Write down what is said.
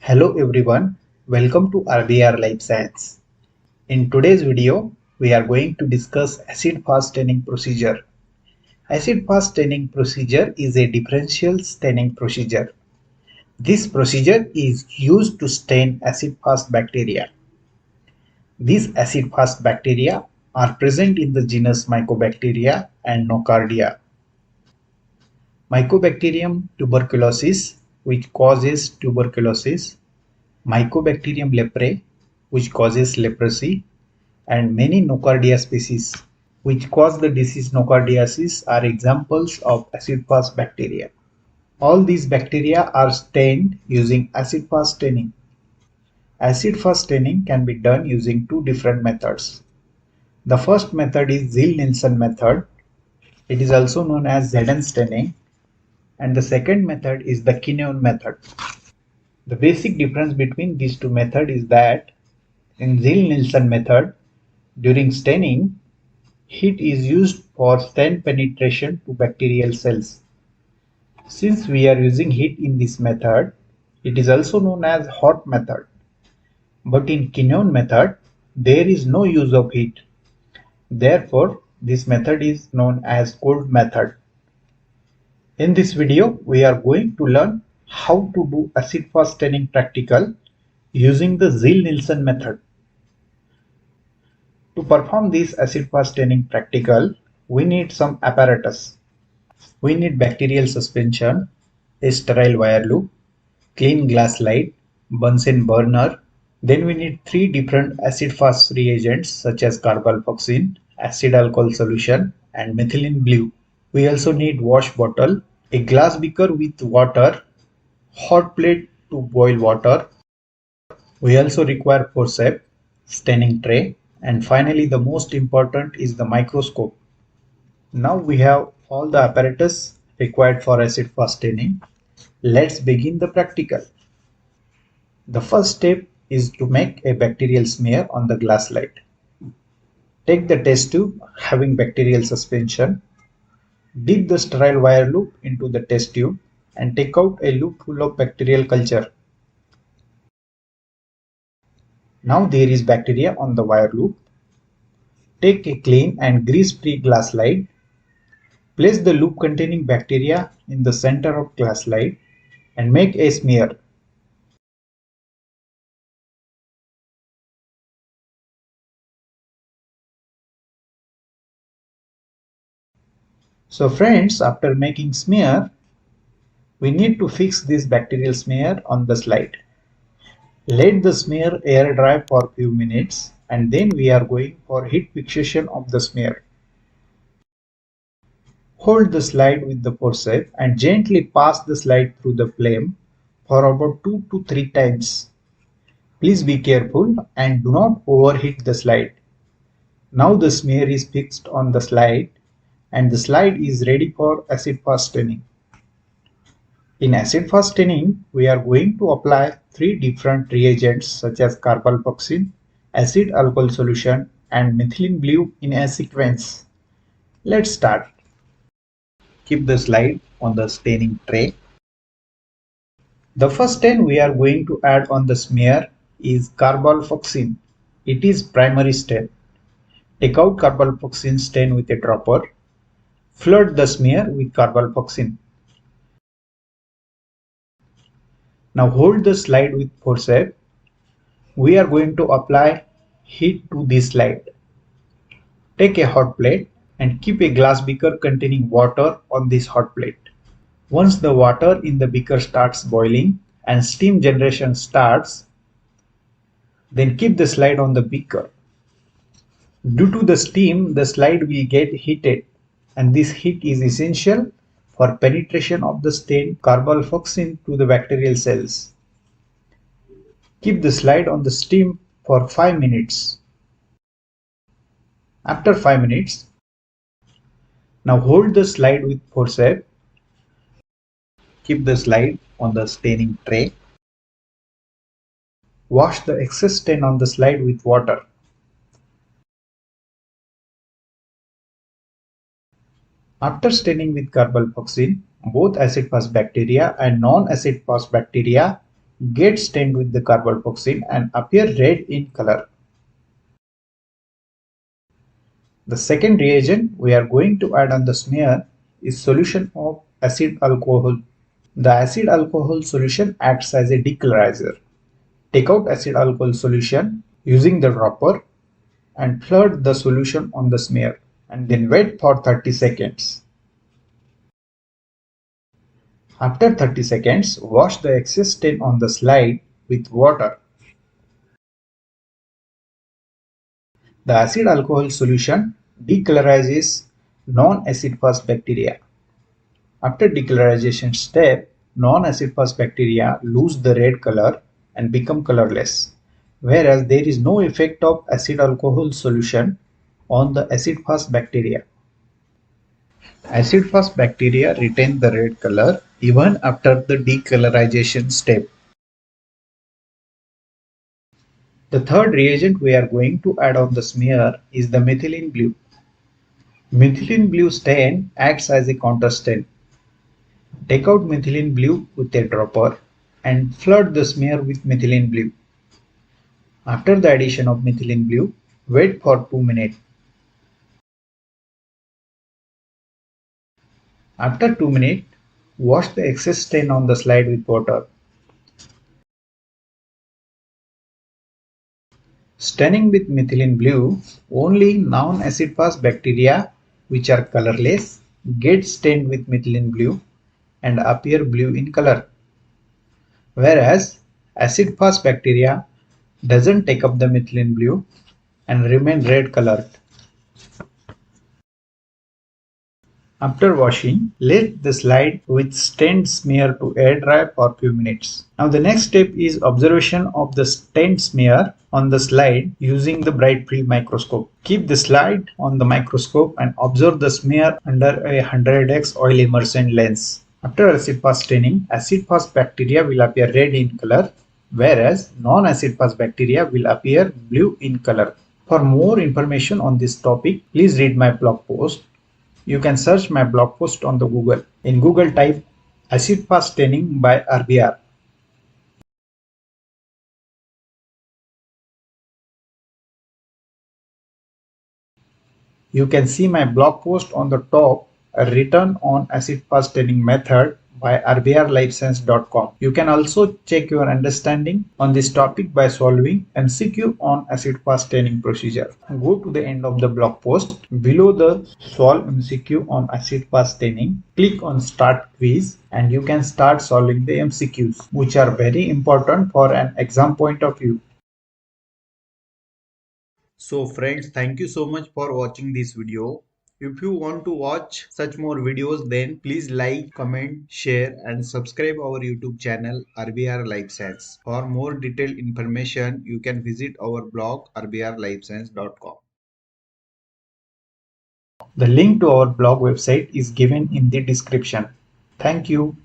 Hello everyone, welcome to RDR Life Science. In today's video, we are going to discuss acid-fast staining procedure. Acid-fast staining procedure is a differential staining procedure. This procedure is used to stain acid-fast bacteria. These acid-fast bacteria are present in the genus Mycobacteria and Nocardia. Mycobacterium tuberculosis, which causes tuberculosis, Mycobacterium leprae, which causes leprosy, and many Nocardia species, which cause the disease nocardiasis, are examples of acid-fast bacteria. All these bacteria are stained using acid-fast staining. Acid-fast staining can be done using two different methods. The first method is Ziehl-Neelsen method. It is also known as Zn staining. And the second method is the Kinneon method. The basic difference between these two methods is that in Ziehl-Neelsen method, during staining, heat is used for stain penetration to bacterial cells. Since we are using heat in this method, it is also known as hot method. But in Kinneon method, there is no use of heat. Therefore, this method is known as cold method. In this video, we are going to learn how to do acid-fast staining practical using the Ziehl-Neelsen method. To perform this acid-fast staining practical, we need some apparatus. We need bacterial suspension, a sterile wire loop, clean glass slide, Bunsen burner. Then we need three different acid-fast reagents such as carbalfoxin, acid alcohol solution, and methylene blue. We also need wash bottle, a glass beaker with water, hot plate to boil water. We also require forceps, staining tray, and finally the most important is the microscope. Now we have all the apparatus required for acid-fast staining. Let's begin the practical. The first step is to make a bacterial smear on the glass slide. Take the test tube having bacterial suspension. Dip the sterile wire loop into the test tube and take out a loop full of bacterial culture. Now there is bacteria on the wire loop. Take a clean and grease-free glass slide. Place the loop containing bacteria in the center of glass slide and make a smear. So friends, after making smear, we need to fix this bacterial smear on the slide. Let the smear air dry for few minutes and then we are going for heat fixation of the smear. Hold the slide with the forceps and gently pass the slide through the flame for about 2 to 3 times. Please be careful and do not overheat the slide. Now the smear is fixed on the slide and the slide is ready for acid-fast staining. In acid-fast staining, we are going to apply three different reagents such as carbalfoxin, acid alcohol solution, and methylene blue in a sequence. Let's start. Keep the slide on the staining tray. The first stain we are going to add on the smear is carbalfoxin. It is primary stain. Take out carbalfoxin stain with a dropper. Flood the smear with carbalfoxin. Now hold the slide with forceps. We are going to apply heat to this slide. Take a hot plate and keep a glass beaker containing water on this hot plate. Once the water in the beaker starts boiling and steam generation starts, then keep the slide on the beaker. Due to the steam, the slide will get heated and this heat is essential for penetration of the stained carbalfoxin to the bacterial cells. Keep the slide on the steam for 5 minutes. After 5 minutes, now hold the slide with forceps. Keep the slide on the staining tray. Wash the excess stain on the slide with water. After staining with carbalfoxin, both acid-fast bacteria and non-acid-fast bacteria get stained with the carbalpoxin and appear red in color. The second reagent we are going to add on the smear is solution of acid alcohol. The acid alcohol solution acts as a decolorizer. Take out acid alcohol solution using the dropper and flood the solution on the smear and then wait for 30 seconds. After 30 seconds, wash the excess stain on the slide with water. The acid alcohol solution decolorizes non-acid fast bacteria. After decolorization step, non-acid fast bacteria lose the red color and become colorless, whereas there is no effect of acid alcohol solution on the acid fast bacteria. Acid fast bacteria retain the red color even after the decolorization step. The third reagent we are going to add on the smear is the methylene blue. Methylene blue stain acts as a counter stain. Take out methylene blue with a dropper and flood the smear with methylene blue. After the addition of methylene blue, wait for 2 minutes. After 2 minutes, wash the excess stain on the slide with water. Staining with methylene blue, only non-acid fast bacteria which are colorless get stained with methylene blue and appear blue in color, whereas acid fast bacteria doesn't take up the methylene blue and remain red colored. After washing, let the slide with stained smear to air dry for few minutes. Now the next step is observation of the stained smear on the slide using the bright field microscope. Keep the slide on the microscope and observe the smear under a 100x oil immersion lens. After acid fast staining, acid fast bacteria will appear red in color, whereas non-acid fast bacteria will appear blue in color. For more information on this topic, please read my blog post. You can search my blog post on the Google. In Google, type acid fast staining by RBR. You can see my blog post on the top written on acid fast staining method by rbrlifescience.com. You can also check your understanding on this topic by solving MCQ on acid fast staining procedure. Go to the end of the blog post. Below the solve MCQ on acid fast staining, click on start quiz and you can start solving the MCQs, which are very important for an exam point of view. So friends, thank you so much for watching this video. If you want to watch such more videos, then please like, comment, share and subscribe our YouTube channel RBR Life Science. For more detailed information, you can visit our blog rbrlifescience.com. The link to our blog website is given in the description. Thank you.